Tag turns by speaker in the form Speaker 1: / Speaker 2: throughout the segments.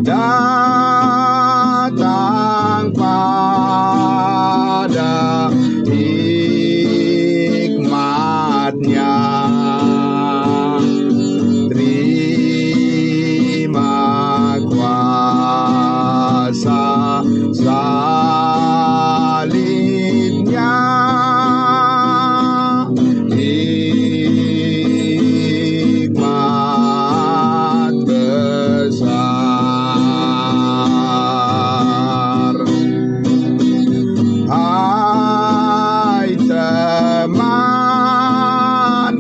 Speaker 1: datang pada hikmatnya. Terima kuasa salibnya, hikmat besar. Hai teman,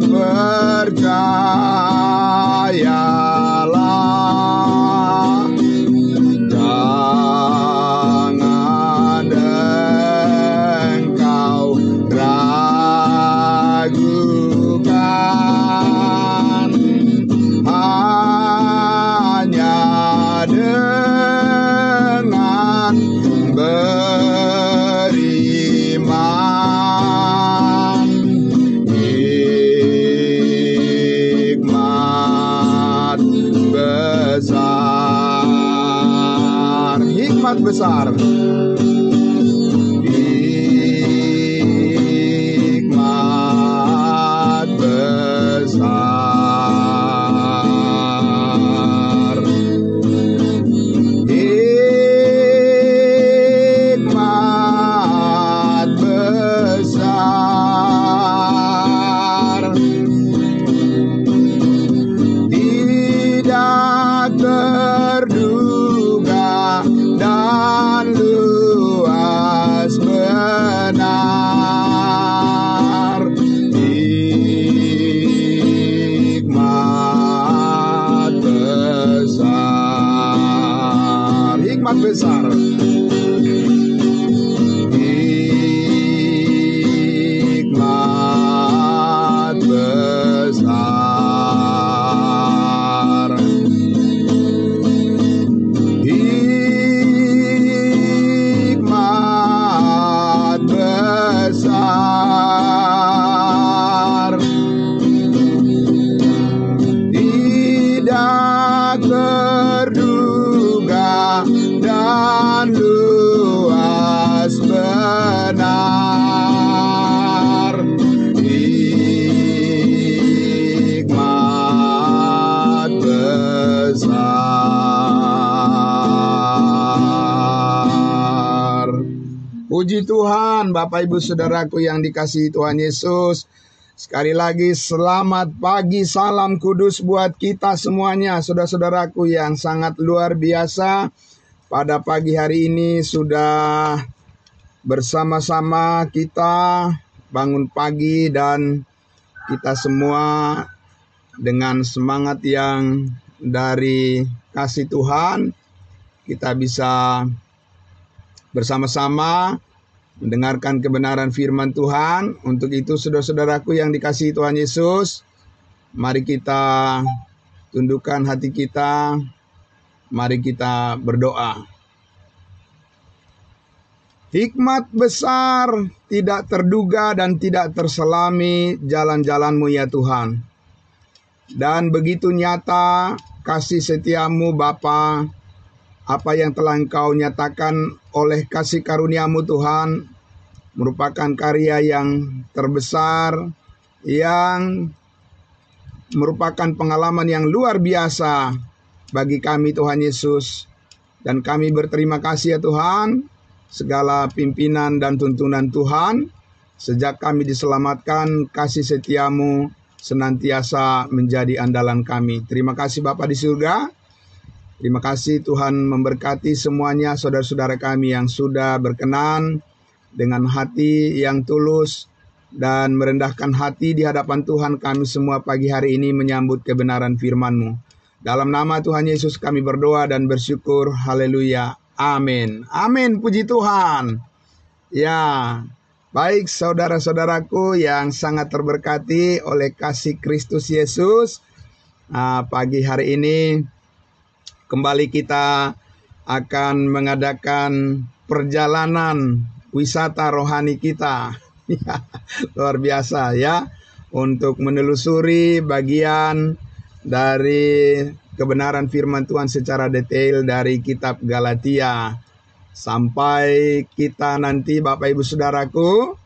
Speaker 1: percayalah, jangan engkau ragukan, hanya dengan beriman, hikmat besar, hikmat besar, hikmat besar, hikmat besar, tidak terduga dan luas benar, hikmat besar, hikmat besar, hikmat besar, hikmat besar, tidak terduga dan luas benar, hikmat besar. Puji Tuhan, Bapak Ibu Saudaraku yang dikasihi Tuhan Yesus. Sekali lagi selamat pagi, salam kudus buat kita semuanya, saudara-saudaraku yang sangat luar biasa. Pada pagi hari ini sudah bersama-sama kita bangun pagi dan kita semua dengan semangat yang dari kasih Tuhan kita bisa bersama-sama mendengarkan kebenaran firman Tuhan. Untuk itu saudara-saudaraku yang dikasihi Tuhan Yesus, mari kita tundukkan hati kita, mari kita berdoa. Hikmat besar, tidak terduga dan tidak terselami jalan-jalan-Mu ya Tuhan. Dan begitu nyata kasih setiamu Bapa, apa yang telah Engkau nyatakan oleh kasih karunia-Mu Tuhan, merupakan karya yang terbesar, yang merupakan pengalaman yang luar biasa bagi kami Tuhan Yesus. Dan kami berterima kasih ya Tuhan, segala pimpinan dan tuntunan Tuhan, sejak kami diselamatkan, kasih setiamu senantiasa menjadi andalan kami. Terima kasih Bapa di surga. Terima kasih Tuhan memberkati semuanya saudara-saudara kami yang sudah berkenan dengan hati yang tulus dan merendahkan hati di hadapan Tuhan. Kami semua pagi hari ini menyambut kebenaran firman-Mu. Dalam nama Tuhan Yesus kami berdoa dan bersyukur. Haleluya. Amin. Amin. Puji Tuhan. Ya, baik saudara-saudaraku yang sangat terberkati oleh kasih Kristus Yesus. Pagi hari ini kembali kita akan mengadakan perjalanan wisata rohani kita. Luar biasa ya. Untuk menelusuri bagian dari kebenaran firman Tuhan secara detail dari kitab Galatia. Sampai kita nanti Bapak Ibu Saudaraku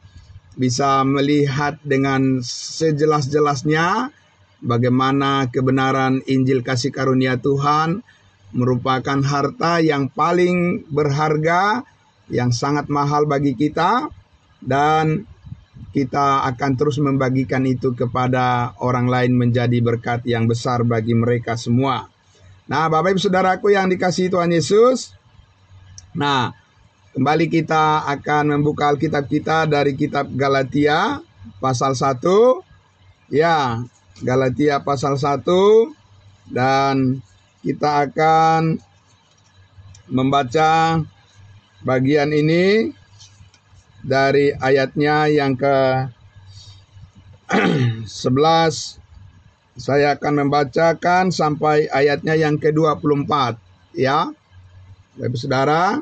Speaker 1: bisa melihat dengan sejelas-jelasnya bagaimana kebenaran Injil kasih karunia Tuhan merupakan harta yang paling berharga, yang sangat mahal bagi kita, dan kita akan terus membagikan itu kepada orang lain menjadi berkat yang besar bagi mereka semua. Nah, Bapak Ibu Saudaraku yang dikasihi Tuhan Yesus, nah, kembali kita akan membuka Alkitab kita dari kitab Galatia pasal 1. Ya, Galatia pasal 1, dan kita akan membaca bagian ini dari ayatnya yang ke 11. Saya akan membacakan sampai ayatnya yang ke-24, ya. Bapak Saudara,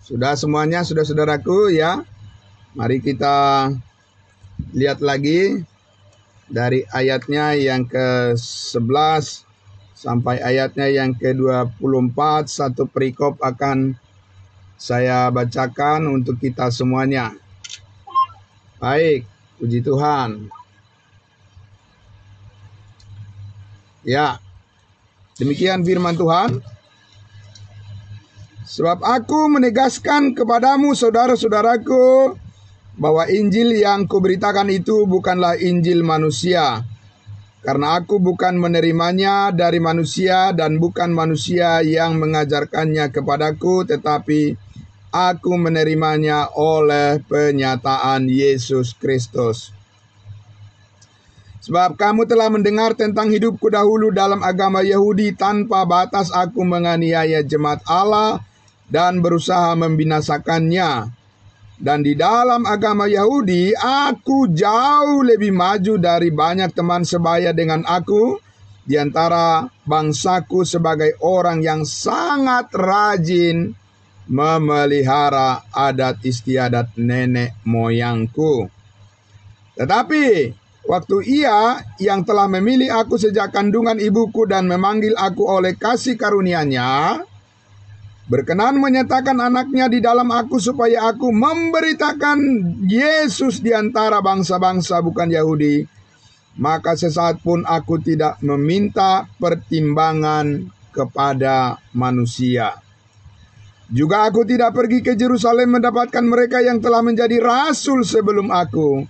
Speaker 1: sudah semuanya, sudah saudaraku, ya. Mari kita lihat lagi dari ayatnya yang ke-11 sampai ayatnya yang ke-24. Satu perikop akan saya bacakan untuk kita semuanya. Baik, puji Tuhan. Ya, demikian firman Tuhan. Sebab aku menegaskan kepadamu saudara-saudaraku, bahwa Injil yang kuberitakan itu bukanlah Injil manusia. Karena aku bukan menerimanya dari manusia, dan bukan manusia yang mengajarkannya kepadaku, tetapi aku menerimanya oleh penyataan Yesus Kristus. Sebab kamu telah mendengar tentang hidupku dahulu dalam agama Yahudi, tanpa batas aku menganiaya jemaat Allah dan berusaha membinasakannya. Dan di dalam agama Yahudi, aku jauh lebih maju dari banyak teman sebaya dengan aku di antara bangsaku sebagai orang yang sangat rajin memelihara adat istiadat nenek moyangku. Tetapi waktu Ia yang telah memilih aku sejak kandungan ibuku dan memanggil aku oleh kasih karunia-Nya, berkenan menyatakan anaknya di dalam aku supaya aku memberitakan Yesus di antara bangsa-bangsa bukan Yahudi, maka sesaat pun aku tidak meminta pertimbangan kepada manusia. Juga aku tidak pergi ke Yerusalem mendapatkan mereka yang telah menjadi rasul sebelum aku,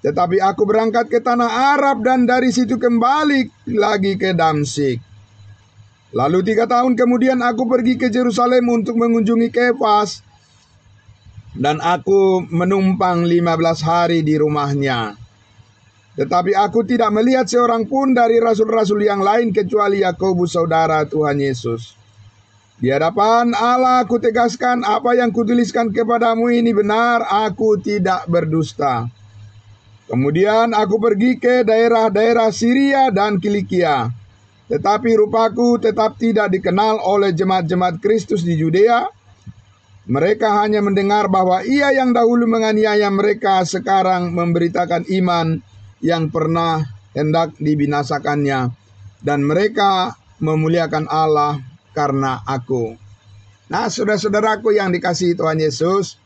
Speaker 1: tetapi aku berangkat ke tanah Arab dan dari situ kembali lagi ke Damsyik. Lalu 3 tahun kemudian aku pergi ke Yerusalem untuk mengunjungi Kefas, dan aku menumpang 15 hari di rumahnya. Tetapi aku tidak melihat seorang pun dari rasul-rasul yang lain kecuali Yakobus saudara Tuhan Yesus. Di hadapan Allah aku tegaskan apa yang kutuliskan kepadamu ini benar, aku tidak berdusta. Kemudian aku pergi ke daerah-daerah Syria dan Kilikia. Tetapi rupaku tetap tidak dikenal oleh jemaat-jemaat Kristus di Yudea. Mereka hanya mendengar bahwa Ia yang dahulu menganiaya mereka sekarang memberitakan iman yang pernah hendak dibinasakannya. Dan mereka memuliakan Allah karena aku. Nah, saudara-saudaraku yang dikasihi Tuhan Yesus,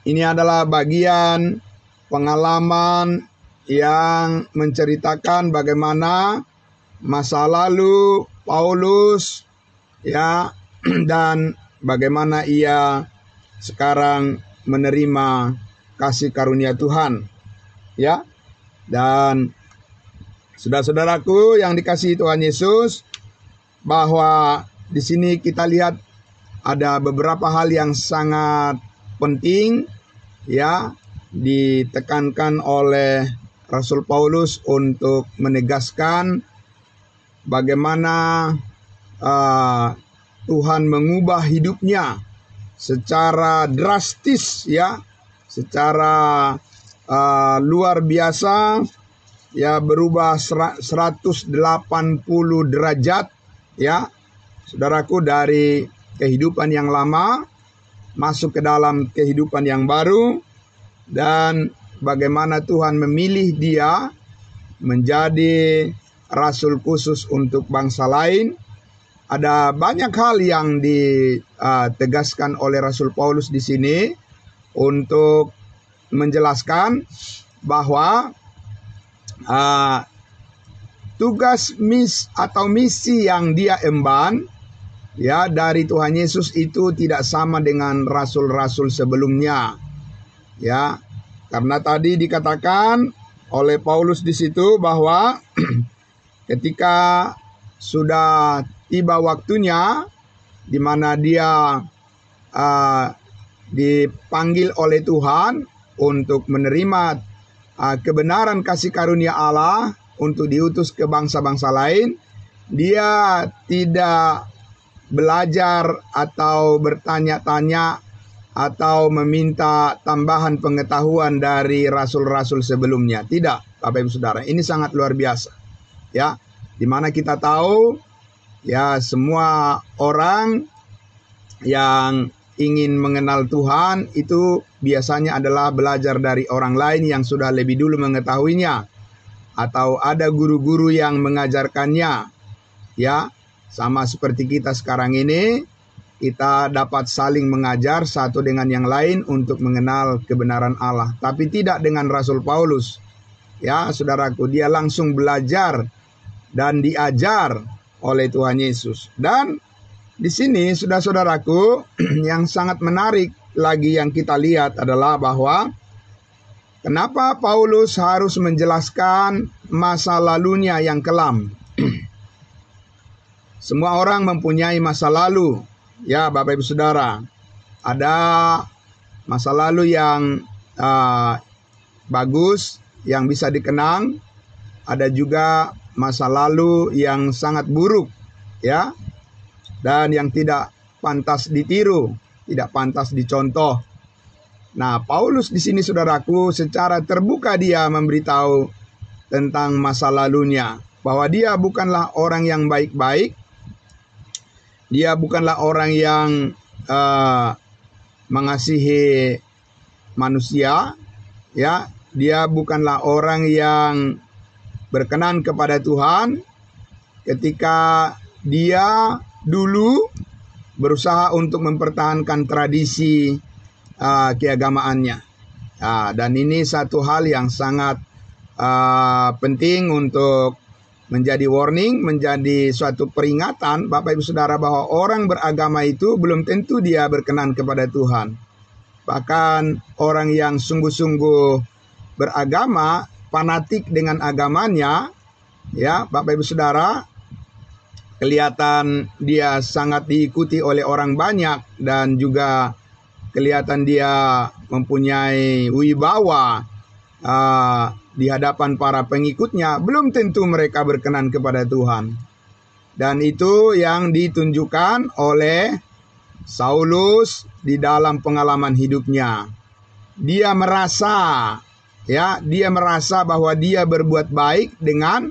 Speaker 1: ini adalah bagian pengalaman yang menceritakan bagaimana masa lalu Paulus, ya, dan bagaimana ia sekarang menerima kasih karunia Tuhan, ya. Dan saudara-saudaraku yang dikasihi Tuhan Yesus, bahwa di sini kita lihat ada beberapa hal yang sangat penting, ya, ditekankan oleh Rasul Paulus untuk menegaskan bagaimana Tuhan mengubah hidupnya secara drastis, ya, secara luar biasa, ya, berubah 180 derajat, ya, saudaraku, dari kehidupan yang lama masuk ke dalam kehidupan yang baru. Dan bagaimana Tuhan memilih dia menjadi rasul khusus untuk bangsa lain. Ada banyak hal yang ditegaskan oleh Rasul Paulus di sini untuk menjelaskan bahwa tugas misi yang dia emban ya dari Tuhan Yesus itu tidak sama dengan rasul-rasul sebelumnya. Ya, karena tadi dikatakan oleh Paulus di situ bahwa ketika sudah tiba waktunya di mana dia dipanggil oleh Tuhan untuk menerima kebenaran kasih karunia Allah untuk diutus ke bangsa-bangsa lain, dia tidak belajar atau bertanya-tanya atau meminta tambahan pengetahuan dari rasul-rasul sebelumnya. Tidak, Bapak Ibu Saudara, ini sangat luar biasa. Ya, di mana kita tahu ya semua orang yang ingin mengenal Tuhan itu biasanya adalah belajar dari orang lain yang sudah lebih dulu mengetahuinya, atau ada guru-guru yang mengajarkannya. Ya, sama seperti kita sekarang ini, kita dapat saling mengajar satu dengan yang lain untuk mengenal kebenaran Allah. Tapi tidak dengan Rasul Paulus. Ya, saudaraku, dia langsung belajar dan diajar oleh Tuhan Yesus. Dan di sini, saudara-saudaraku, yang sangat menarik lagi yang kita lihat adalah bahwa kenapa Paulus harus menjelaskan masa lalunya yang kelam. Semua orang mempunyai masa lalu. Ya, Bapak Ibu Saudara, ada masa lalu yang bagus, yang bisa dikenang. Ada juga masa lalu yang sangat buruk, ya, dan yang tidak pantas ditiru, tidak pantas dicontoh. Nah, Paulus di sini, saudaraku, secara terbuka dia memberitahu tentang masa lalunya, bahwa dia bukanlah orang yang baik-baik, dia bukanlah orang yang mengasihi manusia, ya, dia bukanlah orang yang berkenan kepada Tuhan ketika dia dulu berusaha untuk mempertahankan tradisi keagamaannya. Dan ini satu hal yang sangat penting untuk menjadi warning, menjadi suatu peringatan Bapak Ibu Saudara, bahwa orang beragama itu belum tentu dia berkenan kepada Tuhan. Bahkan orang yang sungguh-sungguh beragama, fanatik dengan agamanya, ya Bapak Ibu Saudara, kelihatan dia sangat diikuti oleh orang banyak dan juga kelihatan dia mempunyai wibawa di hadapan para pengikutnya, belum tentu mereka berkenan kepada Tuhan. Dan itu yang ditunjukkan oleh Saulus di dalam pengalaman hidupnya. Dia merasa bahwa dia berbuat baik dengan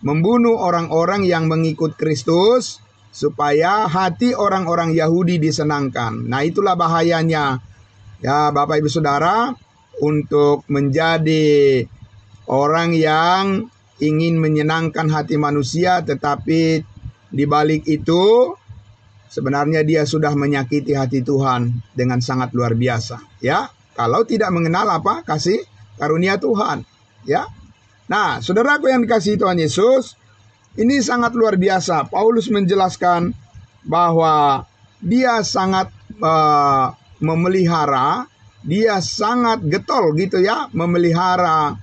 Speaker 1: membunuh orang-orang yang mengikut Kristus supaya hati orang-orang Yahudi disenangkan. Nah, itulah bahayanya, ya Bapak Ibu Saudara, untuk menjadi orang yang ingin menyenangkan hati manusia, tetapi di balik itu sebenarnya dia sudah menyakiti hati Tuhan dengan sangat luar biasa, ya. Kalau tidak mengenal kasih karunia Tuhan, ya. Nah, saudaraku yang dikasihi Tuhan Yesus, ini sangat luar biasa. Paulus menjelaskan bahwa dia sangat memelihara, dia sangat getol gitu ya, memelihara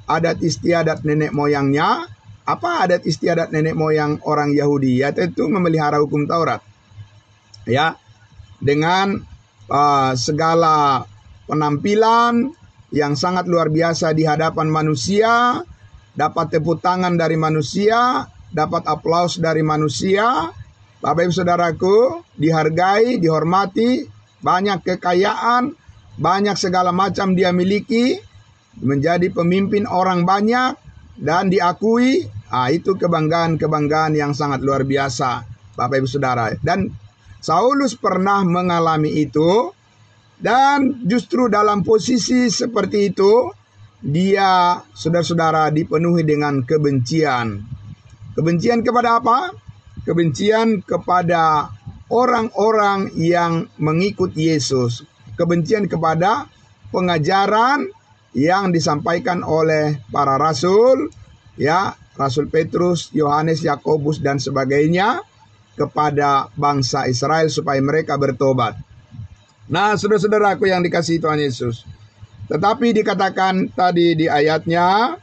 Speaker 1: adat istiadat nenek moyangnya. Apa adat istiadat nenek moyang orang Yahudi? Ya, tentu memelihara hukum Taurat. Ya, dengan segala penampilan yang sangat luar biasa di hadapan manusia, dapat tepuk tangan dari manusia, dapat aplaus dari manusia. Bapak Ibu Saudaraku, dihargai, dihormati, banyak kekayaan, banyak segala macam dia miliki, menjadi pemimpin orang banyak dan diakui. Itu kebanggaan-kebanggaan yang sangat luar biasa, Bapak Ibu Saudara. Dan Saulus pernah mengalami itu, dan justru dalam posisi seperti itu dia, saudara-saudara, dipenuhi dengan kebencian. Kebencian kepada apa? Kebencian kepada orang-orang yang mengikut Yesus. Kebencian kepada pengajaran yang disampaikan oleh para rasul, ya, Rasul Petrus, Yohanes, Yakobus dan sebagainya kepada bangsa Israel supaya mereka bertobat. Nah, saudara-saudaraku yang dikasihi Tuhan Yesus. Tetapi dikatakan tadi di ayatnya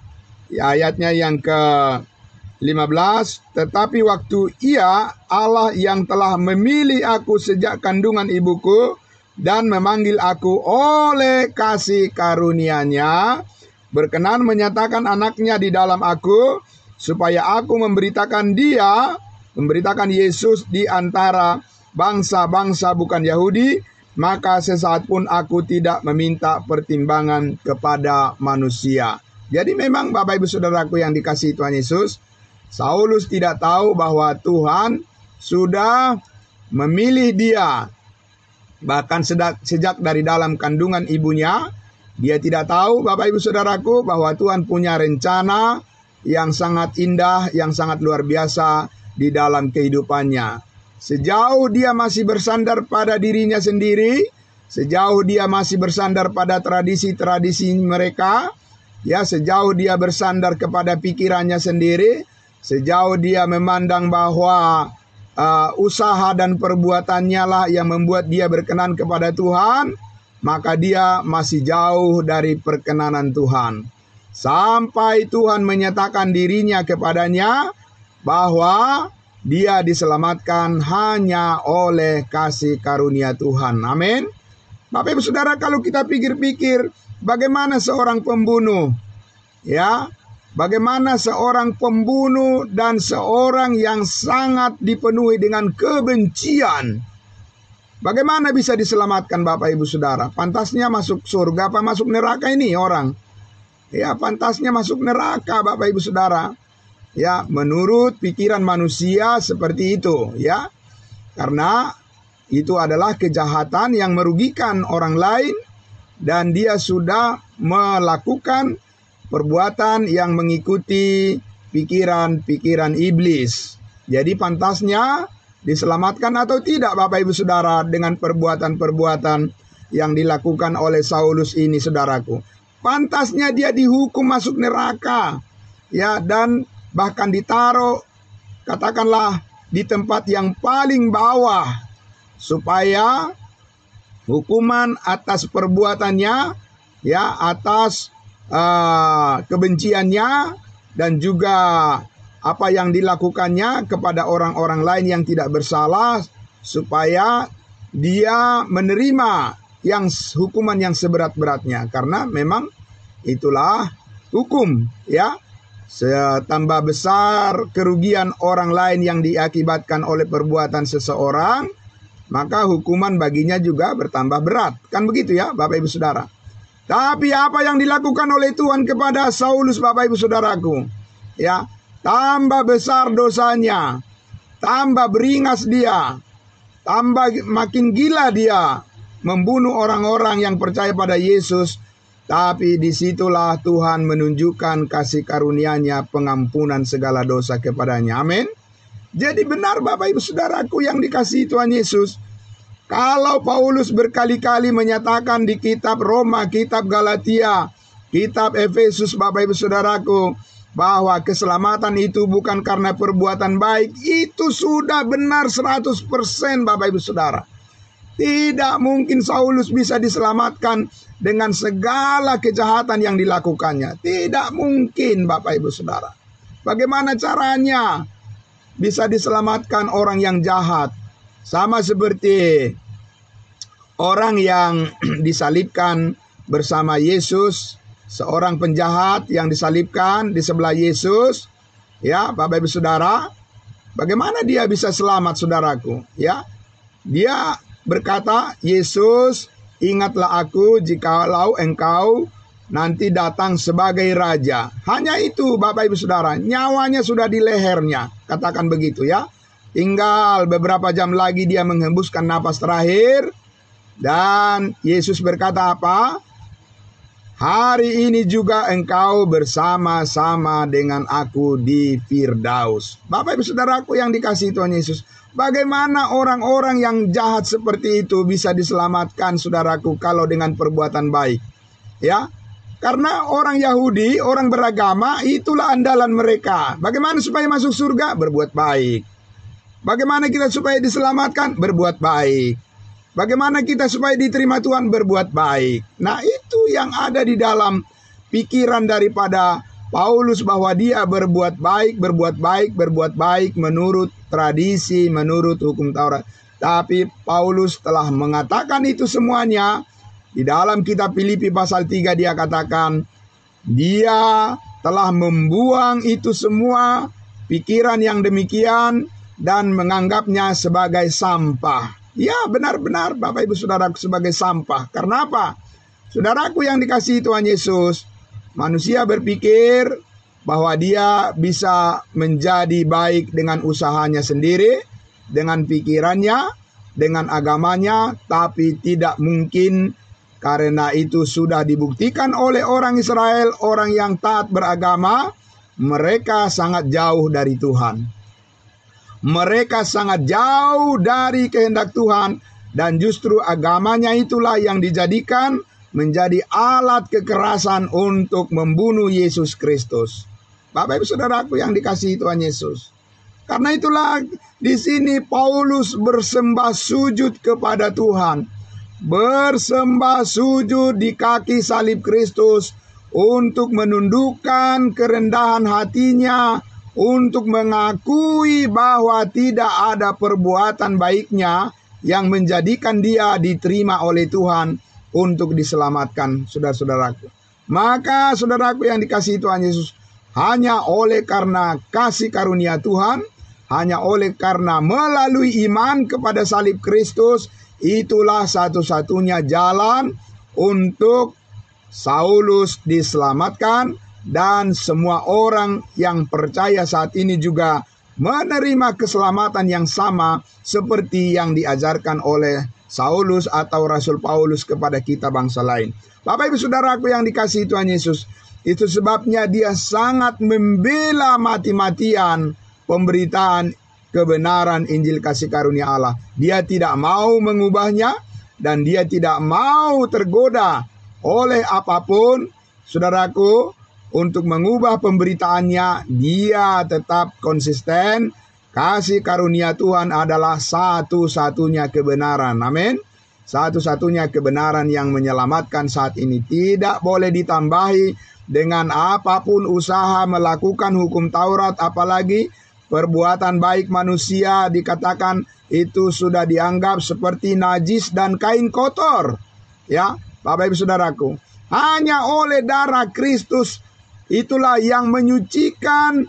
Speaker 1: yang ke-15, tetapi waktu Ia, Allah yang telah memilih aku sejak kandungan ibuku dan memanggil aku oleh kasih karunia-Nya, berkenan menyatakan anaknya di dalam aku, supaya aku memberitakan Yesus di antara bangsa-bangsa bukan Yahudi, maka sesaat pun aku tidak meminta pertimbangan kepada manusia. Jadi memang Bapak Ibu Saudaraku yang dikasihi Tuhan Yesus, Saulus tidak tahu bahwa Tuhan sudah memilih dia. Bahkan sejak dari dalam kandungan ibunya, dia tidak tahu Bapak Ibu Saudaraku bahwa Tuhan punya rencana yang sangat indah, yang sangat luar biasa di dalam kehidupannya. Sejauh dia masih bersandar pada dirinya sendiri, sejauh dia masih bersandar pada tradisi-tradisi mereka, ya, sejauh dia bersandar kepada pikirannya sendiri, sejauh dia memandang bahwa usaha dan perbuatannya lah yang membuat dia berkenan kepada Tuhan, maka dia masih jauh dari perkenanan Tuhan. Sampai Tuhan menyatakan dirinya kepadanya bahwa dia diselamatkan hanya oleh kasih karunia Tuhan. Amin. Bapak Ibu Saudara, kalau kita pikir-pikir bagaimana seorang pembunuh, ya, bagaimana seorang pembunuh dan seorang yang sangat dipenuhi dengan kebencian, bagaimana bisa diselamatkan Bapak Ibu Saudara? Pantasnya masuk surga apa masuk neraka ini orang? Ya, pantasnya masuk neraka Bapak Ibu Saudara. Ya, menurut pikiran manusia seperti itu, ya. Karena itu adalah kejahatan yang merugikan orang lain dan dia sudah melakukan perbuatan yang mengikuti pikiran-pikiran iblis. Jadi pantasnya diselamatkan atau tidak Bapak Ibu Saudara dengan perbuatan-perbuatan yang dilakukan oleh Saulus ini, saudaraku. Pantasnya dia dihukum masuk neraka, ya, dan bahkan ditaruh katakanlah di tempat yang paling bawah supaya hukuman atas perbuatannya, ya, atas kebenciannya dan juga apa yang dilakukannya kepada orang-orang lain yang tidak bersalah, supaya dia menerima hukuman yang seberat-beratnya, karena memang itulah hukum, ya. Setambah besar kerugian orang lain yang diakibatkan oleh perbuatan seseorang, maka hukuman baginya juga bertambah berat. Kan begitu ya Bapak Ibu Saudara. Tapi apa yang dilakukan oleh Tuhan kepada Saulus Bapak Ibu Saudaraku, ya, tambah besar dosanya, tambah beringas dia, tambah makin gila dia membunuh orang-orang yang percaya pada Yesus. Tapi disitulah Tuhan menunjukkan kasih karunia-Nya, pengampunan segala dosa kepadanya. Amin. Jadi benar Bapak Ibu Saudaraku yang dikasihi Tuhan Yesus, kalau Paulus berkali-kali menyatakan di kitab Roma, kitab Galatia, kitab Efesus Bapak Ibu Saudaraku, bahwa keselamatan itu bukan karena perbuatan baik, itu sudah benar 100% Bapak Ibu Saudara. Tidak mungkin Saulus bisa diselamatkan dengan segala kejahatan yang dilakukannya. Tidak mungkin Bapak Ibu Saudara. Bagaimana caranya bisa diselamatkan orang yang jahat? Sama seperti orang yang disalibkan bersama Yesus, seorang penjahat yang disalibkan di sebelah Yesus, ya Bapak Ibu Saudara. Bagaimana dia bisa selamat, saudaraku? Ya, dia berkata, Yesus, ingatlah aku jikalau engkau nanti datang sebagai raja. Hanya itu Bapak Ibu Saudara, nyawanya sudah di lehernya. Katakan begitu ya. Tinggal beberapa jam lagi dia menghembuskan napas terakhir. Dan Yesus berkata apa? hari ini juga engkau bersama-sama dengan aku di Firdaus. Bapak Ibu Saudaraku yang dikasihi Tuhan Yesus, bagaimana orang-orang yang jahat seperti itu bisa diselamatkan, saudaraku, kalau dengan perbuatan baik? Ya, karena orang Yahudi, orang beragama, itulah andalan mereka. Bagaimana supaya masuk surga? Berbuat baik. Bagaimana kita supaya diselamatkan? Berbuat baik. Bagaimana kita supaya diterima Tuhan? Berbuat baik. Nah, itu yang ada di dalam pikiran daripada Paulus, bahwa dia berbuat baik menurut tradisi, menurut hukum Taurat. Tapi Paulus telah mengatakan itu semuanya. Di dalam kitab Filipi pasal 3 dia katakan, dia telah membuang itu semua, pikiran yang demikian, dan menganggapnya sebagai sampah. Ya, benar-benar Bapak Ibu Saudaraku, sebagai sampah. Karena apa? Saudaraku yang dikasihi Tuhan Yesus, manusia berpikir bahwa dia bisa menjadi baik dengan usahanya sendiri, dengan pikirannya, dengan agamanya, tapi tidak mungkin. Karena itu sudah dibuktikan oleh orang Israel, orang yang taat beragama, mereka sangat jauh dari Tuhan. Mereka sangat jauh dari kehendak Tuhan, dan justru agamanya itulah yang dijadikan menjadi alat kekerasan untuk membunuh Yesus Kristus. Bapak Ibu Saudaraku yang dikasihi Tuhan Yesus. Karena itulah di sini Paulus bersembah sujud kepada Tuhan. Bersembah sujud di kaki salib Kristus untuk menundukkan kerendahan hatinya, untuk mengakui bahwa tidak ada perbuatan baiknya yang menjadikan dia diterima oleh Tuhan untuk diselamatkan, saudara-saudaraku. Maka saudaraku yang dikasihi Tuhan Yesus, hanya oleh karena kasih karunia Tuhan, hanya oleh karena melalui iman kepada salib Kristus, itulah satu-satunya jalan untuk Saulus diselamatkan, dan semua orang yang percaya saat ini juga menerima keselamatan yang sama seperti yang diajarkan oleh Saulus atau Rasul Paulus kepada kita bangsa lain. Bapak Ibu Saudaraku yang dikasihi Tuhan Yesus, itu sebabnya dia sangat membela mati-matian pemberitaan kebenaran Injil kasih karunia Allah. Dia tidak mau mengubahnya, dan dia tidak mau tergoda oleh apapun, saudaraku, untuk mengubah pemberitaannya. Dia tetap konsisten. Kasih karunia Tuhan adalah satu-satunya kebenaran. Amin. Satu-satunya kebenaran yang menyelamatkan saat ini. Tidak boleh ditambahi dengan apapun usaha melakukan hukum Taurat, apalagi perbuatan baik manusia dikatakan itu sudah dianggap seperti najis dan kain kotor. Ya, Bapak Ibu Saudaraku, hanya oleh darah Kristus itulah yang menyucikan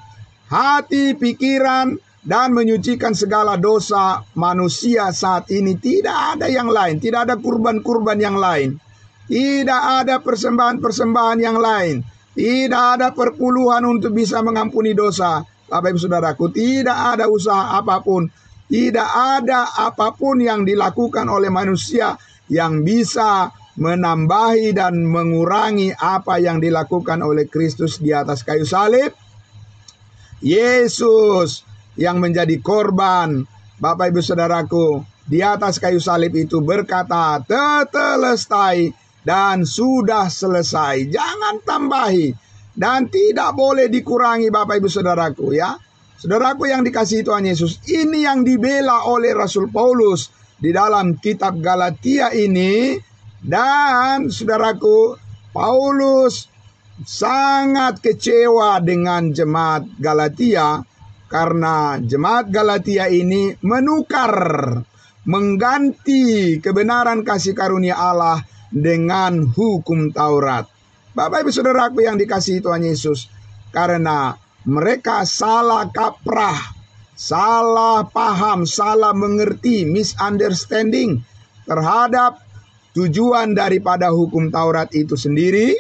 Speaker 1: hati, pikiran, dan menyucikan segala dosa manusia saat ini. Tidak ada yang lain, tidak ada kurban-kurban yang lain, tidak ada persembahan-persembahan yang lain, tidak ada perpuluhan untuk bisa mengampuni dosa. Bapak Ibu Saudaraku, tidak ada usaha apapun, tidak ada apapun yang dilakukan oleh manusia yang bisa menambahi dan mengurangi apa yang dilakukan oleh Kristus di atas kayu salib. Yesus yang menjadi korban, Bapak Ibu Saudaraku, di atas kayu salib itu berkata, tetelestai, dan sudah selesai. Jangan tambahi dan tidak boleh dikurangi, Bapak Ibu Saudaraku, ya. Saudaraku yang dikasihi Tuhan Yesus, ini yang dibela oleh Rasul Paulus di dalam kitab Galatia ini. Dan saudaraku, Paulus sangat kecewa dengan jemaat Galatia, karena jemaat Galatia ini mengganti kebenaran kasih karunia Allah dengan hukum Taurat. Bapak Ibu Saudaraku yang dikasihi Tuhan Yesus, karena mereka salah kaprah, salah paham, salah mengerti, misunderstanding terhadap tujuan daripada hukum Taurat itu sendiri.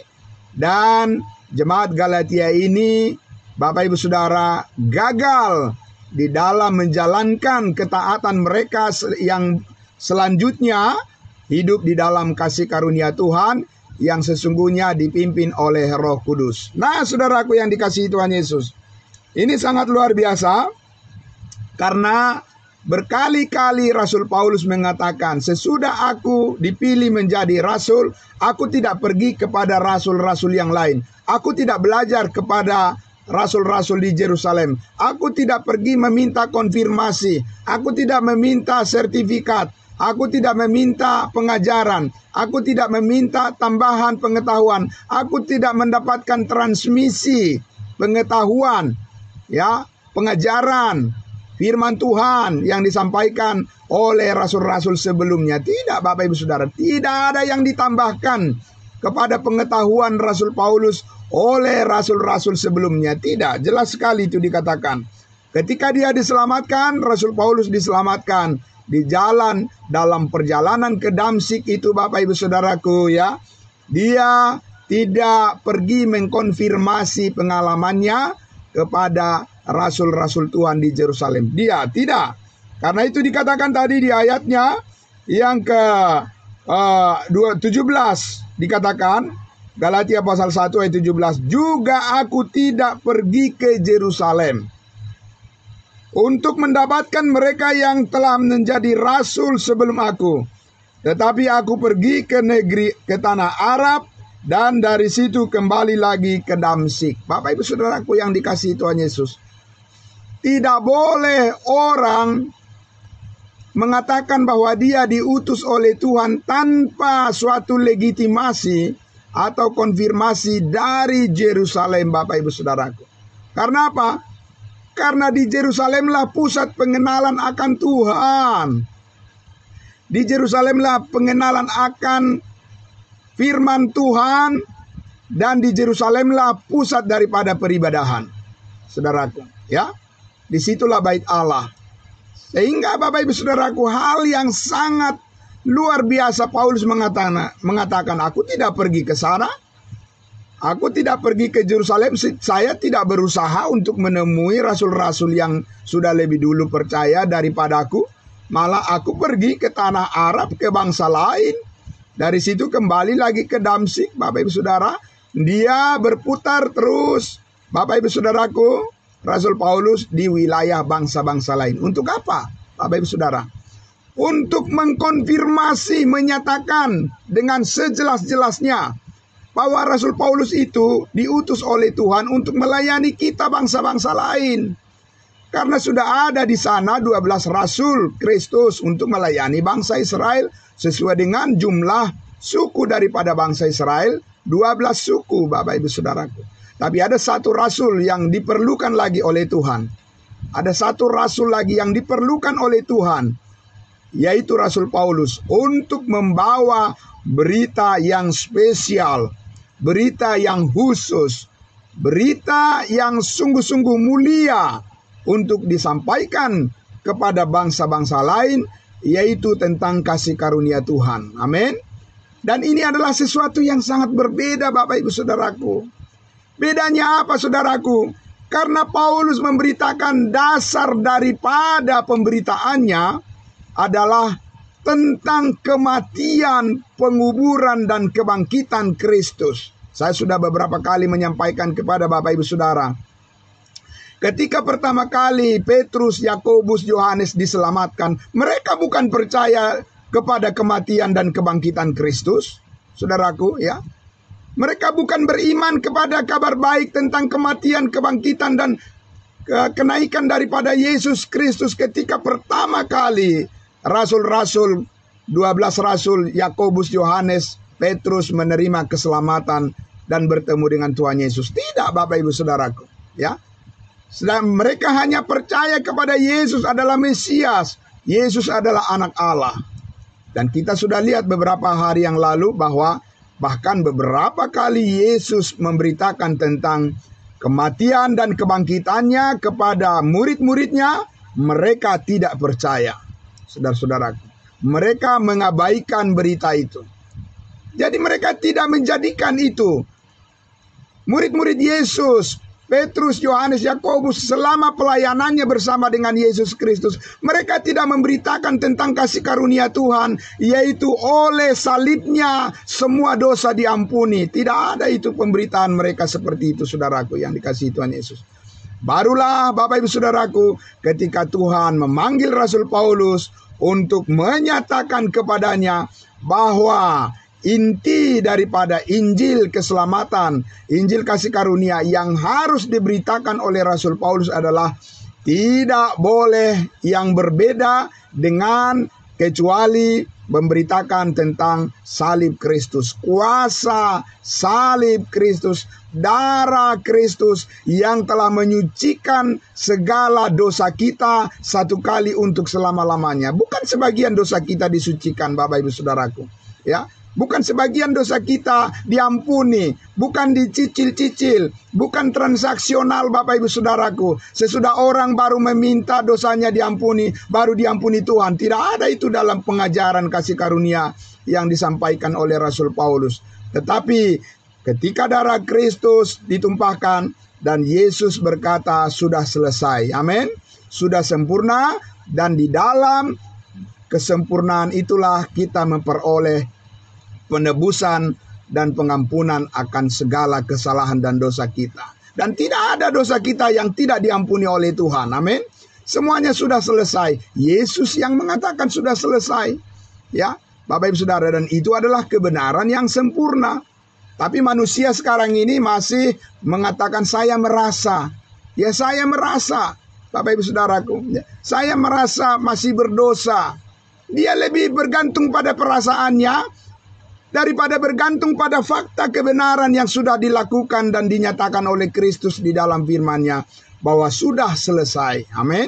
Speaker 1: Dan jemaat Galatia ini, Bapak Ibu Saudara, gagal di dalam menjalankan ketaatan mereka yang selanjutnya hidup di dalam kasih karunia Tuhan, yang sesungguhnya dipimpin oleh Roh Kudus. Nah, saudaraku yang dikasihi Tuhan Yesus, ini sangat luar biasa karena berkali-kali Rasul Paulus mengatakan, sesudah aku dipilih menjadi rasul, aku tidak pergi kepada rasul-rasul yang lain. Aku tidak belajar kepada rasul-rasul di Yerusalem. Aku tidak pergi meminta konfirmasi. Aku tidak meminta sertifikat. Aku tidak meminta pengajaran. Aku tidak meminta tambahan pengetahuan. Aku tidak mendapatkan transmisi pengetahuan, ya, pengajaran firman Tuhan yang disampaikan oleh rasul-rasul sebelumnya. Tidak, Bapak Ibu Saudara, tidak ada yang ditambahkan kepada pengetahuan Rasul Paulus oleh rasul-rasul sebelumnya. Tidak, jelas sekali itu dikatakan. Ketika dia diselamatkan, Rasul Paulus diselamatkan di jalan dalam perjalanan ke Damsyik itu, Bapak Ibu Saudaraku, ya. Dia tidak pergi mengkonfirmasi pengalamannya kepada rasul-rasul Tuhan di Yerusalem. Dia tidak. Karena itu dikatakan tadi di ayatnya yang ke 17 dikatakan, Galatia pasal 1 ayat 17, juga aku tidak pergi ke Yerusalem untuk mendapatkan mereka yang telah menjadi rasul sebelum aku, tetapi aku pergi ke negeri, ke tanah Arab, dan dari situ kembali lagi ke Damsyik. Bapak Ibu Saudaraku yang dikasihi Tuhan Yesus, tidak boleh orang mengatakan bahwa dia diutus oleh Tuhan tanpa suatu legitimasi atau konfirmasi dari Yerusalem, Bapak Ibu Saudaraku. Karena apa? Karena di Yerusalemlah pusat pengenalan akan Tuhan. Di Yerusalemlah pengenalan akan firman Tuhan, dan di Yerusalemlah pusat daripada peribadahan. Saudaraku, ya. Disitulah bait Allah. Sehingga Bapak Ibu Saudaraku, hal yang sangat luar biasa Paulus mengatakan, aku tidak pergi ke sana. Aku tidak pergi ke Yerusalem. Saya tidak berusaha untuk menemui rasul-rasul yang sudah lebih dulu percaya daripada aku. Malah aku pergi ke tanah Arab, ke bangsa lain. Dari situ kembali lagi ke Damsyik, Bapak Ibu Saudara. Dia berputar terus, Bapak Ibu Saudaraku, Rasul Paulus di wilayah bangsa-bangsa lain. Untuk apa, Bapak Ibu Saudara? Untuk mengkonfirmasi, menyatakan dengan sejelas-jelasnya bahwa Rasul Paulus itu diutus oleh Tuhan untuk melayani kita bangsa-bangsa lain. Karena sudah ada di sana 12 rasul Kristus untuk melayani bangsa Israel sesuai dengan jumlah suku daripada bangsa Israel, 12 suku, Bapak Ibu Saudaraku. Tapi ada satu rasul yang diperlukan lagi oleh Tuhan. Ada satu rasul lagi yang diperlukan oleh Tuhan, yaitu Rasul Paulus, untuk membawa berita yang spesial, berita yang khusus, berita yang sungguh-sungguh mulia untuk disampaikan kepada bangsa-bangsa lain, yaitu tentang kasih karunia Tuhan. Amin. Dan ini adalah sesuatu yang sangat berbeda, Bapak Ibu Saudaraku. Bedanya apa, saudaraku? Karena Paulus memberitakan dasar daripada pemberitaannya adalah tentang kematian, penguburan, dan kebangkitan Kristus. Saya sudah beberapa kali menyampaikan kepada Bapak Ibu Saudara, ketika pertama kali Petrus, Yakobus, Yohanes diselamatkan, mereka bukan percaya kepada kematian dan kebangkitan Kristus, saudaraku, ya. Mereka bukan beriman kepada kabar baik tentang kematian, kebangkitan, dan kenaikan daripada Yesus Kristus ketika pertama kali rasul-rasul, 12 rasul, Yakobus, Yohanes, Petrus menerima keselamatan dan bertemu dengan Tuhan Yesus. Tidak, Bapak Ibu Saudaraku, ya. Sedang mereka hanya percaya kepada Yesus adalah Mesias, Yesus adalah anak Allah. Dan kita sudah lihat beberapa hari yang lalu bahwa bahkan beberapa kali Yesus memberitakan tentang kematian dan kebangkitannya kepada murid-muridnya, mereka tidak percaya. Saudara-saudaraku, mereka mengabaikan berita itu. Jadi mereka tidak menjadikan itu. Murid-murid Yesus Petrus, Yohanes, Yakobus selama pelayanannya bersama dengan Yesus Kristus, mereka tidak memberitakan tentang kasih karunia Tuhan, yaitu oleh salibnya semua dosa diampuni. Tidak ada itu pemberitaan mereka seperti itu, saudaraku yang dikasihi Tuhan Yesus. Barulah Bapak Ibu Saudaraku, ketika Tuhan memanggil Rasul Paulus untuk menyatakan kepadanya bahwa inti daripada Injil keselamatan, Injil kasih karunia yang harus diberitakan oleh Rasul Paulus adalah tidak boleh yang berbeda dengan kecuali memberitakan tentang salib Kristus, kuasa salib Kristus, darah Kristus yang telah menyucikan segala dosa kita satu kali untuk selama-lamanya. Bukan sebagian dosa kita disucikan, Bapak Ibu Saudaraku, ya. Bukan sebagian dosa kita diampuni, bukan dicicil-cicil, bukan transaksional Bapak Ibu Saudaraku. Sesudah orang baru meminta dosanya diampuni, baru diampuni Tuhan. Tidak ada itu dalam pengajaran kasih karunia yang disampaikan oleh Rasul Paulus. Tetapi ketika darah Kristus ditumpahkan dan Yesus berkata sudah selesai, amin, sudah sempurna, dan di dalam kesempurnaan itulah kita memperoleh penebusan dan pengampunan akan segala kesalahan dan dosa kita. Dan tidak ada dosa kita yang tidak diampuni oleh Tuhan. Amin. Semuanya sudah selesai. Yesus yang mengatakan sudah selesai. Ya, Bapak Ibu Saudara, dan itu adalah kebenaran yang sempurna. Tapi manusia sekarang ini masih mengatakan saya merasa. Ya, saya merasa. Bapak Ibu Saudaraku, ya, saya merasa masih berdosa. Dia lebih bergantung pada perasaannya daripada bergantung pada fakta kebenaran yang sudah dilakukan dan dinyatakan oleh Kristus di dalam firman-Nya bahwa sudah selesai. Amin.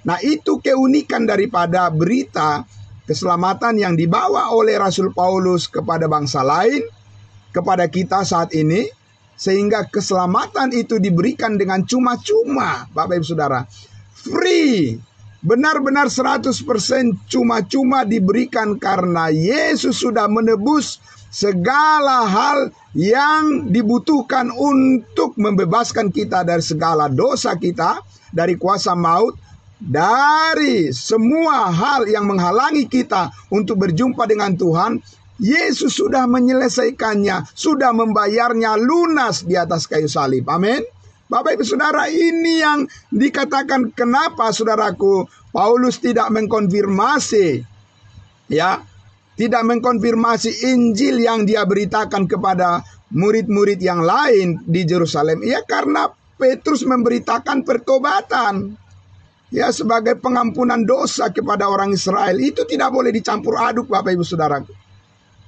Speaker 1: Nah, itu keunikan daripada berita keselamatan yang dibawa oleh Rasul Paulus kepada bangsa lain, kepada kita saat ini, sehingga keselamatan itu diberikan dengan cuma-cuma, Bapak Ibu Saudara. Free. Benar-benar 100% cuma-cuma diberikan karena Yesus sudah menebus segala hal yang dibutuhkan untuk membebaskan kita dari segala dosa kita, dari kuasa maut, dari semua hal yang menghalangi kita untuk berjumpa dengan Tuhan. Yesus sudah menyelesaikannya, sudah membayarnya lunas di atas kayu salib. Amin. Bapak Ibu Saudara, ini yang dikatakan kenapa saudaraku Paulus tidak mengkonfirmasi, ya, tidak mengkonfirmasi Injil yang dia beritakan kepada murid-murid yang lain di Yerusalem. Ya, karena Petrus memberitakan pertobatan, ya, sebagai pengampunan dosa kepada orang Israel. Itu tidak boleh dicampur aduk, Bapak Ibu Saudaraku.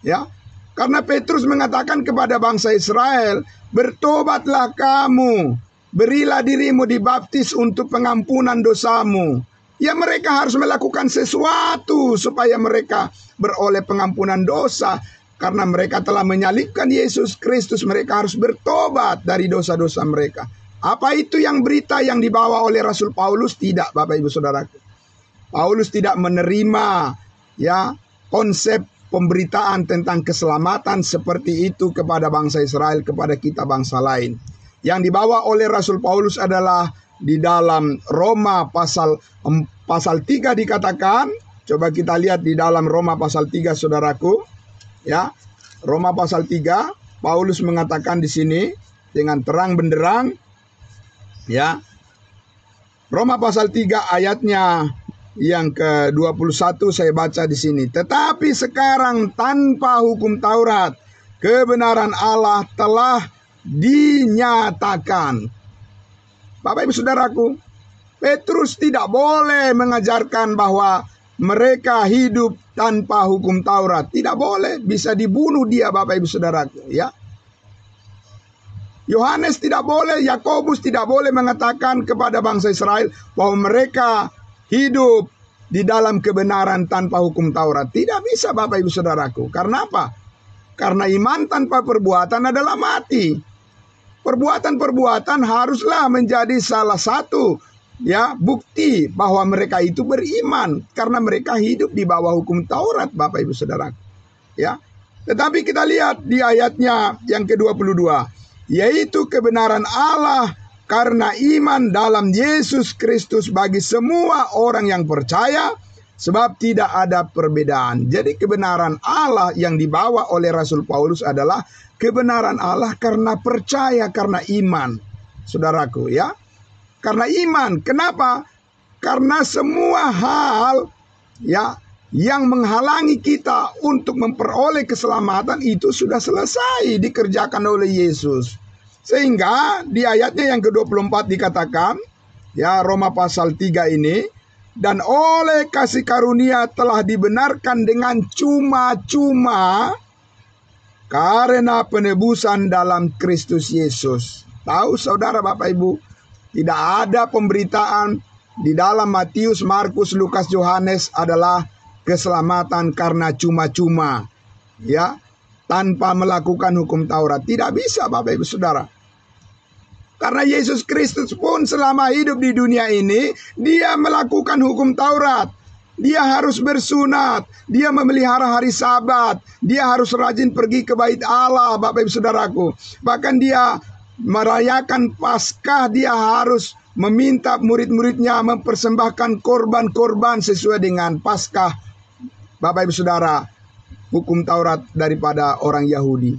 Speaker 1: Ya, karena Petrus mengatakan kepada bangsa Israel, bertobatlah kamu, berilah dirimu dibaptis untuk pengampunan dosamu. Ya, mereka harus melakukan sesuatu supaya mereka beroleh pengampunan dosa. Karena mereka telah menyalibkan Yesus Kristus, mereka harus bertobat dari dosa-dosa mereka. Apa itu yang berita yang dibawa oleh Rasul Paulus? Tidak, Bapak Ibu Saudaraku. Paulus tidak menerima, ya, konsep pemberitaan tentang keselamatan seperti itu kepada bangsa Israel, kepada kita bangsa lain. Yang dibawa oleh Rasul Paulus adalah di dalam Roma pasal 3 dikatakan. Coba kita lihat di dalam Roma pasal 3, saudaraku. Ya, Roma pasal 3, Paulus mengatakan di sini dengan terang benderang. Ya, Roma pasal 3 ayatnya yang ke-21 saya baca di sini. Tetapi sekarang tanpa hukum Taurat, kebenaran Allah telah dinyatakan. Bapak Ibu Saudaraku, Petrus tidak boleh mengajarkan bahwa mereka hidup tanpa hukum Taurat. Tidak boleh, bisa dibunuh dia, Bapak Ibu Saudaraku, ya. Yohanes tidak boleh, Yakobus tidak boleh mengatakan kepada bangsa Israel bahwa mereka hidup di dalam kebenaran tanpa hukum Taurat. Tidak bisa, Bapak Ibu Saudaraku. Karena apa? Karena iman tanpa perbuatan adalah mati. Perbuatan-perbuatan haruslah menjadi salah satu, ya, bukti bahwa mereka itu beriman karena mereka hidup di bawah hukum Taurat, Bapak Ibu Saudaraku. Ya. Tetapi kita lihat di ayatnya yang ke-22, yaitu kebenaran Allah karena iman dalam Yesus Kristus bagi semua orang yang percaya, sebab tidak ada perbedaan. Jadi kebenaran Allah yang dibawa oleh Rasul Paulus adalah kebenaran Allah karena percaya, karena iman. Saudaraku ya, karena iman. Kenapa? Karena semua hal ya yang menghalangi kita untuk memperoleh keselamatan itu sudah selesai dikerjakan oleh Yesus. Sehingga di ayatnya yang ke-24 dikatakan, ya Roma pasal 3 ini, dan oleh kasih karunia telah dibenarkan dengan cuma-cuma karena penebusan dalam Kristus Yesus. Tahu saudara Bapak Ibu, tidak ada pemberitaan di dalam Matius, Markus, Lukas, Yohanes adalah keselamatan karena cuma-cuma, ya, tanpa melakukan hukum Taurat. Tidak bisa Bapak Ibu Saudara. Karena Yesus Kristus pun selama hidup di dunia ini, dia melakukan hukum Taurat. Dia harus bersunat, dia memelihara hari Sabat, dia harus rajin pergi ke bait Allah, Bapak Ibu Saudaraku. Bahkan dia merayakan Paskah, dia harus meminta murid-muridnya mempersembahkan korban-korban sesuai dengan Paskah, Bapak Ibu Saudara, hukum Taurat daripada orang Yahudi.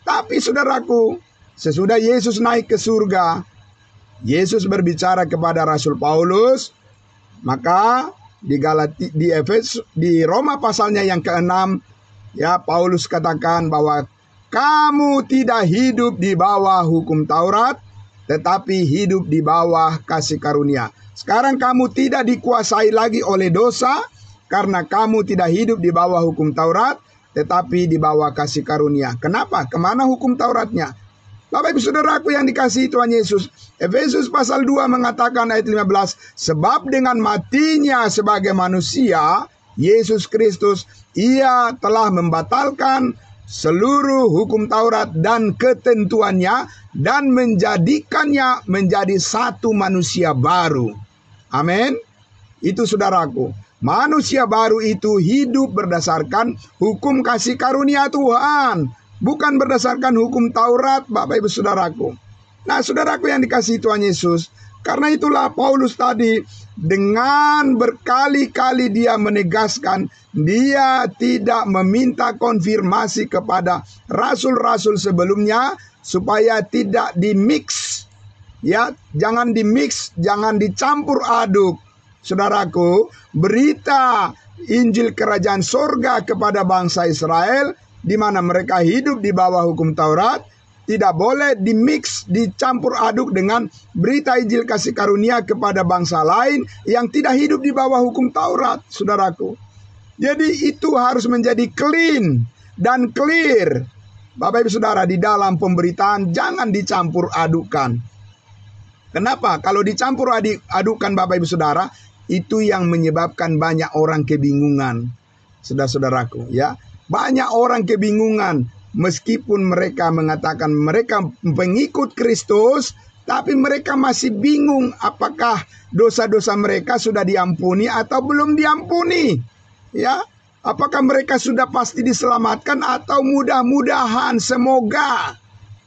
Speaker 1: Tapi saudaraku, sesudah Yesus naik ke surga, Yesus berbicara kepada Rasul Paulus, maka di Roma pasalnya yang ke-6, ya Paulus katakan bahwa kamu tidak hidup di bawah hukum Taurat, tetapi hidup di bawah kasih karunia. Sekarang kamu tidak dikuasai lagi oleh dosa, karena kamu tidak hidup di bawah hukum Taurat, tetapi di bawah kasih karunia. Kenapa? Kemana hukum Tauratnya? Bapak Ibu Saudaraku yang dikasihi Tuhan Yesus, Efesus pasal 2 mengatakan ayat 15, sebab dengan matinya sebagai manusia, Yesus Kristus, ia telah membatalkan seluruh hukum Taurat dan ketentuannya dan menjadikannya menjadi satu manusia baru. Amin. Itu saudaraku. Manusia baru itu hidup berdasarkan hukum kasih karunia Tuhan, bukan berdasarkan hukum Taurat, Bapak Ibu Saudaraku. Nah, saudaraku yang dikasihi Tuhan Yesus, karena itulah Paulus tadi dengan berkali-kali dia menegaskan, dia tidak meminta konfirmasi kepada rasul-rasul sebelumnya supaya tidak dimix. Ya, jangan dimix, jangan dicampur aduk. Saudaraku, berita Injil Kerajaan Sorga kepada bangsa Israel, di mana mereka hidup di bawah hukum Taurat, tidak boleh dimix, dicampur aduk dengan berita Injil kasih karunia kepada bangsa lain yang tidak hidup di bawah hukum Taurat, saudaraku. Jadi itu harus menjadi clean dan clear. Bapak Ibu Saudara, di dalam pemberitaan jangan dicampur adukan. Kenapa? Kalau dicampur adukan Bapak Ibu Saudara, itu yang menyebabkan banyak orang kebingungan. Saudara-saudaraku, ya. Banyak orang kebingungan meskipun mereka mengatakan mereka pengikut Kristus, tapi mereka masih bingung apakah dosa-dosa mereka sudah diampuni atau belum diampuni. Ya, apakah mereka sudah pasti diselamatkan atau mudah-mudahan, semoga.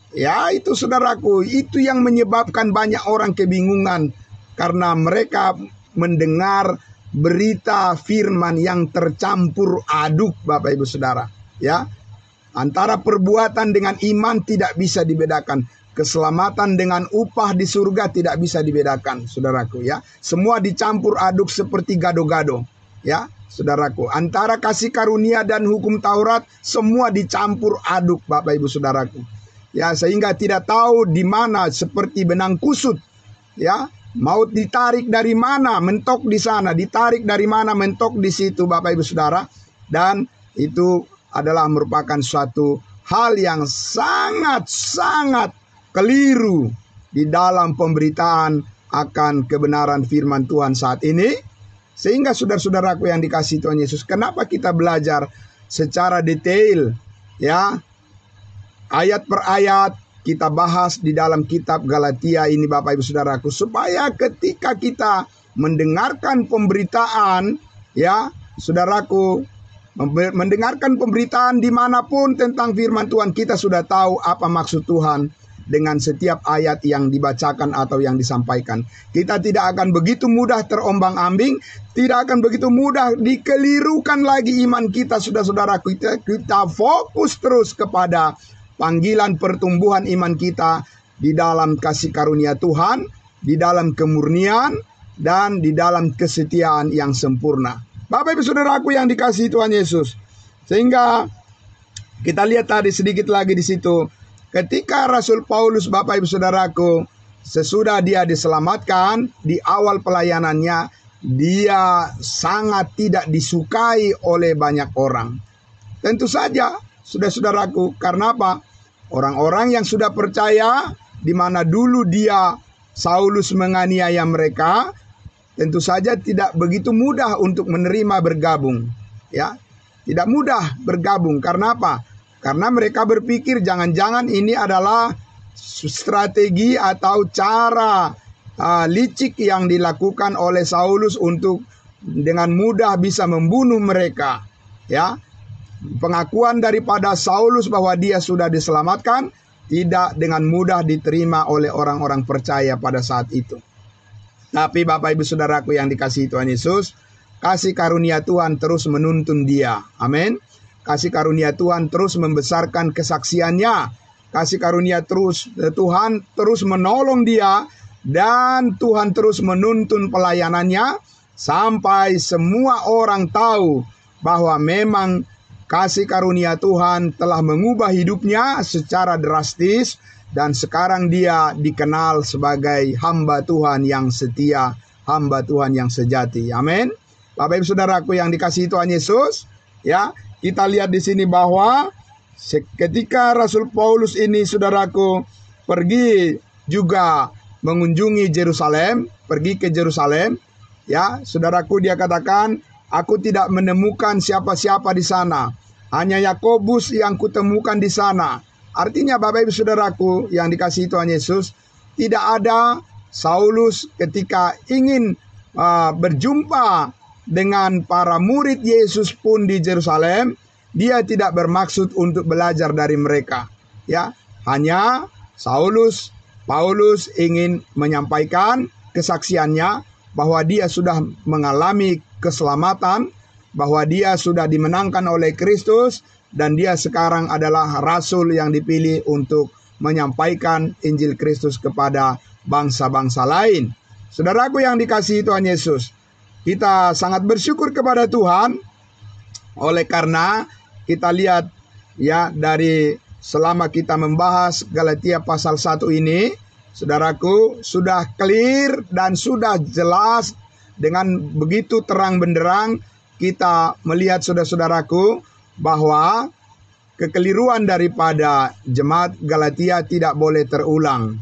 Speaker 1: Ya, itu saudaraku, itu yang menyebabkan banyak orang kebingungan karena mereka mendengar berita firman yang tercampur aduk, Bapak Ibu Saudara, ya. Antara perbuatan dengan iman tidak bisa dibedakan. Keselamatan dengan upah di surga tidak bisa dibedakan, saudaraku, ya. Semua dicampur aduk seperti gado-gado, ya, saudaraku. Antara kasih karunia dan hukum Taurat semua dicampur aduk, Bapak Ibu Saudaraku. Ya, sehingga tidak tahu di mana, seperti benang kusut, ya. Mau ditarik dari mana, mentok di sana, ditarik dari mana, mentok di situ, Bapak Ibu Saudara. Dan itu adalah merupakan suatu hal yang sangat-sangat keliru di dalam pemberitaan akan kebenaran firman Tuhan saat ini. Sehingga saudara-saudaraku yang dikasihi Tuhan Yesus, kenapa kita belajar secara detail, ya, ayat per ayat, kita bahas di dalam kitab Galatia ini, Bapak Ibu Saudaraku, supaya ketika kita mendengarkan pemberitaan, ya, saudaraku, mendengarkan pemberitaan dimanapun tentang firman Tuhan, kita sudah tahu apa maksud Tuhan. dengan setiap ayat yang dibacakan atau yang disampaikan. Kita tidak akan begitu mudah terombang-ambing, tidak akan begitu mudah dikelirukan lagi iman kita, saudara-saudara. Kita fokus terus kepada panggilan pertumbuhan iman kita di dalam kasih karunia Tuhan, di dalam kemurnian, dan di dalam kesetiaan yang sempurna. Bapak Ibu Saudaraku yang dikasihi Tuhan Yesus. Sehingga kita lihat tadi sedikit lagi di situ. Ketika Rasul Paulus, Bapak Ibu Saudaraku, sesudah dia diselamatkan, di awal pelayanannya, dia sangat tidak disukai oleh banyak orang. Tentu saja, saudara-saudaraku, karena apa? Orang-orang yang sudah percaya, di mana dulu dia, Saulus, menganiaya mereka, tentu saja tidak begitu mudah untuk menerima bergabung. Ya, tidak mudah bergabung. Karena apa? Karena mereka berpikir jangan-jangan ini adalah strategi atau cara licik yang dilakukan oleh Saulus untuk dengan mudah bisa membunuh mereka. Ya, pengakuan daripada Saulus bahwa dia sudah diselamatkan tidak dengan mudah diterima oleh orang-orang percaya pada saat itu. Tapi Bapak Ibu Saudaraku yang dikasihi Tuhan Yesus, kasih karunia Tuhan terus menuntun dia. Amin. Kasih karunia Tuhan terus membesarkan kesaksiannya. Kasih karunia Tuhan terus menolong dia. Dan Tuhan terus menuntun pelayanannya. Sampai semua orang tahu bahwa memang kasih karunia Tuhan telah mengubah hidupnya secara drastis. Dan sekarang dia dikenal sebagai hamba Tuhan yang setia. Hamba Tuhan yang sejati. Amin. Bapak Ibu Saudaraku yang dikasihi Tuhan Yesus. Ya. Kita lihat di sini bahwa ketika Rasul Paulus ini, saudaraku, pergi juga mengunjungi Yerusalem, pergi ke Yerusalem, ya, saudaraku, dia katakan, aku tidak menemukan siapa-siapa di sana, hanya Yakobus yang kutemukan di sana. Artinya Bapak Ibu Saudaraku yang dikasihi Tuhan Yesus, tidak ada Saulus ketika ingin berjumpa dengan para murid Yesus pun di Yerusalem, dia tidak bermaksud untuk belajar dari mereka. Ya, hanya Paulus ingin menyampaikan kesaksiannya bahwa dia sudah mengalami keselamatan, bahwa dia sudah dimenangkan oleh Kristus, dan dia sekarang adalah rasul yang dipilih untuk menyampaikan Injil Kristus kepada bangsa-bangsa lain. Saudaraku yang dikasihi Tuhan Yesus, kita sangat bersyukur kepada Tuhan oleh karena kita lihat ya dari selama kita membahas Galatia pasal 1 ini, saudaraku, sudah clear dan sudah jelas dengan begitu terang benderang kita melihat saudara-saudaraku bahwa kekeliruan daripada jemaat Galatia tidak boleh terulang.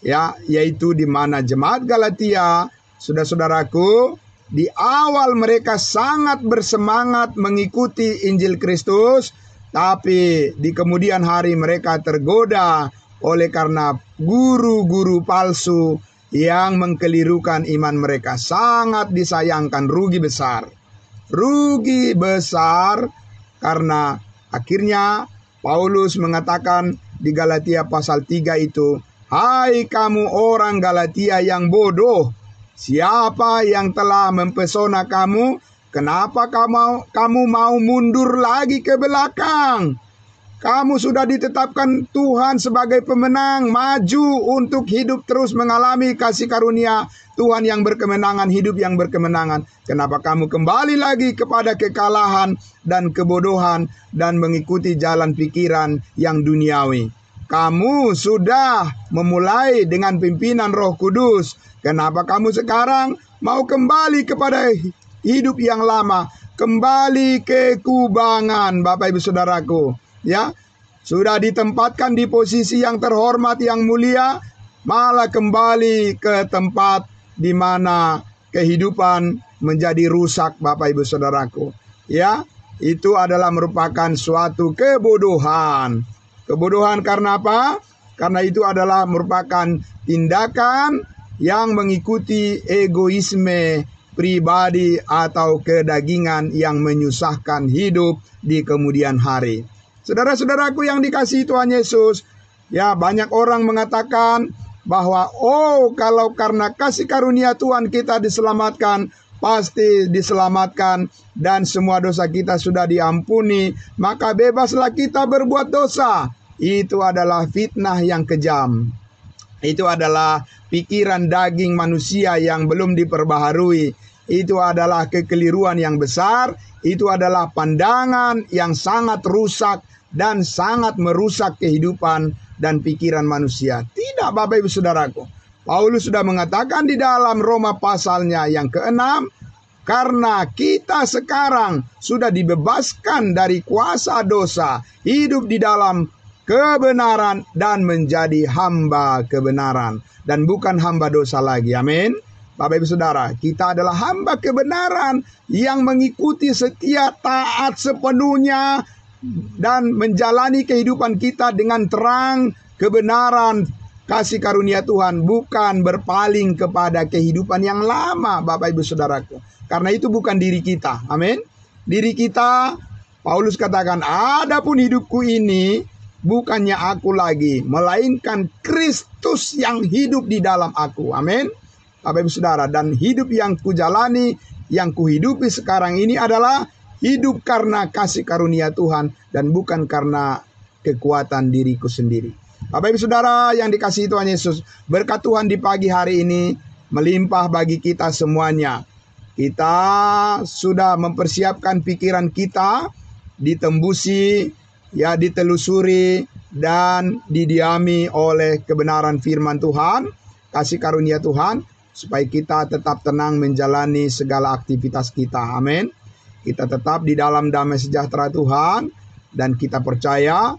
Speaker 1: Ya, yaitu di mana jemaat Galatia, saudara-saudaraku, di awal mereka sangat bersemangat mengikuti Injil Kristus, tapi di kemudian hari mereka tergoda oleh karena guru-guru palsu yang mengkelirukan iman mereka. Sangat disayangkan, rugi besar. Rugi besar karena akhirnya Paulus mengatakan di Galatia pasal 3 itu, hai kamu orang Galatia yang bodoh, siapa yang telah mempesona kamu? Kenapa kamu mau mundur lagi ke belakang? Kamu sudah ditetapkan Tuhan sebagai pemenang, maju untuk hidup terus mengalami kasih karunia Tuhan yang berkemenangan, hidup yang berkemenangan. Kenapa kamu kembali lagi kepada kekalahan dan kebodohan dan mengikuti jalan pikiran yang duniawi? Kamu sudah memulai dengan pimpinan Roh Kudus. Kenapa kamu sekarang mau kembali kepada hidup yang lama? Kembali ke kubangan, Bapak Ibu Saudaraku. Ya, sudah ditempatkan di posisi yang terhormat, yang mulia, malah kembali ke tempat di mana kehidupan menjadi rusak, Bapak Ibu Saudaraku. Ya, itu adalah merupakan suatu kebodohan. Kebodohan karena apa? Karena itu adalah merupakan tindakan yang mengikuti egoisme pribadi atau kedagingan yang menyusahkan hidup di kemudian hari. Saudara-saudaraku yang dikasihi Tuhan Yesus, Ya, banyak orang mengatakan bahwa kalau karena kasih karunia Tuhan kita diselamatkan, pasti diselamatkan dan semua dosa kita sudah diampuni, maka bebaslah kita berbuat dosa. Itu adalah fitnah yang kejam. Itu adalah pikiran daging manusia yang belum diperbaharui. Itu adalah kekeliruan yang besar. Itu adalah pandangan yang sangat rusak dan sangat merusak kehidupan dan pikiran manusia. Tidak, Bapak Ibu Saudaraku. Paulus sudah mengatakan di dalam Roma pasalnya yang ke-6, karena kita sekarang sudah dibebaskan dari kuasa dosa, hidup di dalam kebenaran dan menjadi hamba kebenaran dan bukan hamba dosa lagi. Amin. Bapak Ibu Saudara, kita adalah hamba kebenaran yang mengikuti setia, taat sepenuhnya dan menjalani kehidupan kita dengan terang, kebenaran, kasih karunia Tuhan, bukan berpaling kepada kehidupan yang lama, Bapak Ibu Saudaraku. Karena itu bukan diri kita. Amin. Diri kita, Paulus katakan, adapun hidupku ini bukannya aku lagi, melainkan Kristus yang hidup di dalam aku. Amin. Bapak Ibu Saudara, dan hidup yang kujalani, yang kuhidupi sekarang ini adalah hidup karena kasih karunia Tuhan dan bukan karena kekuatan diriku sendiri. Bapak Ibu Saudara yang dikasihi Tuhan Yesus, berkat Tuhan di pagi hari ini melimpah bagi kita semuanya. Kita sudah mempersiapkan pikiran kita, ditembusi, ya ditelusuri dan didiami oleh kebenaran firman Tuhan, kasih karunia Tuhan, supaya kita tetap tenang menjalani segala aktivitas kita. Amin. Kita tetap di dalam damai sejahtera Tuhan dan kita percaya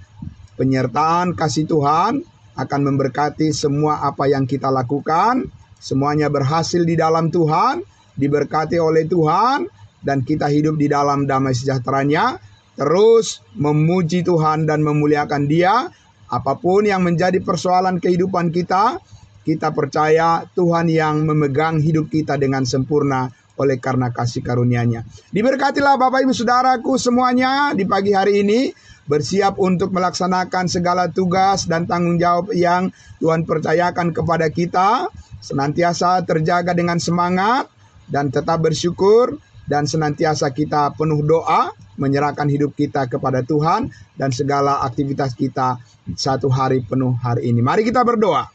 Speaker 1: penyertaan kasih Tuhan akan memberkati semua apa yang kita lakukan. Semuanya berhasil di dalam Tuhan, diberkati oleh Tuhan, dan kita hidup di dalam damai sejahteranya, terus memuji Tuhan dan memuliakan Dia. Apapun yang menjadi persoalan kehidupan kita, kita percaya Tuhan yang memegang hidup kita dengan sempurna oleh karena kasih karunia-Nya. Diberkatilah Bapak Ibu Saudaraku semuanya di pagi hari ini, bersiap untuk melaksanakan segala tugas dan tanggung jawab yang Tuhan percayakan kepada kita. Senantiasa terjaga dengan semangat dan tetap bersyukur, dan senantiasa kita penuh doa, menyerahkan hidup kita kepada Tuhan dan segala aktivitas kita satu hari penuh hari ini. Mari kita berdoa.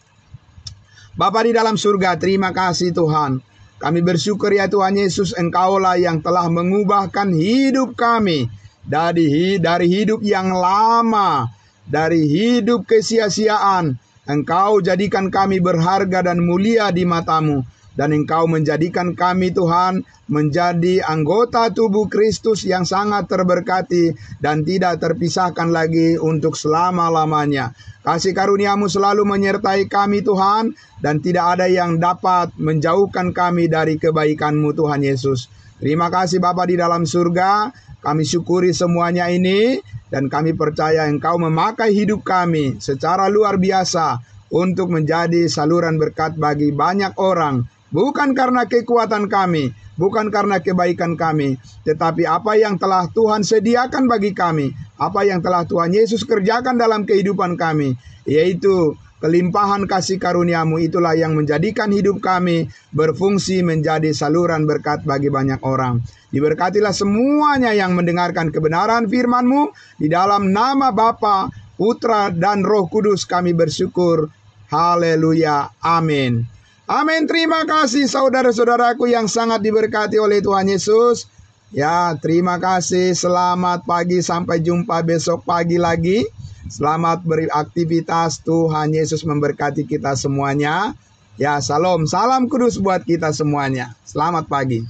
Speaker 1: Bapa di dalam surga, terima kasih Tuhan. Kami bersyukur ya Tuhan Yesus, Engkaulah yang telah mengubahkan hidup kami dari hidup yang lama, dari hidup kesia-siaan. Engkau jadikan kami berharga dan mulia di mata-Mu. Dan Engkau menjadikan kami Tuhan menjadi anggota tubuh Kristus yang sangat terberkati dan tidak terpisahkan lagi untuk selama-lamanya. Kasih karunia-Mu selalu menyertai kami Tuhan, dan tidak ada yang dapat menjauhkan kami dari kebaikan-Mu Tuhan Yesus. Terima kasih Bapa di dalam surga, kami syukuri semuanya ini, dan kami percaya Engkau memakai hidup kami secara luar biasa untuk menjadi saluran berkat bagi banyak orang. Bukan karena kekuatan kami, bukan karena kebaikan kami, tetapi apa yang telah Tuhan sediakan bagi kami, apa yang telah Tuhan Yesus kerjakan dalam kehidupan kami, yaitu kelimpahan kasih karunia-Mu, itulah yang menjadikan hidup kami berfungsi menjadi saluran berkat bagi banyak orang. Diberkatilah semuanya yang mendengarkan kebenaran firman-Mu, di dalam nama Bapa, Putra, dan Roh Kudus kami bersyukur. Haleluya. Amin. Amin. Terima kasih saudara-saudaraku yang sangat diberkati oleh Tuhan Yesus. Ya, terima kasih. Selamat pagi, sampai jumpa besok pagi lagi. Selamat beraktivitas. Tuhan Yesus memberkati kita semuanya. Ya, salam kudus buat kita semuanya. Selamat pagi.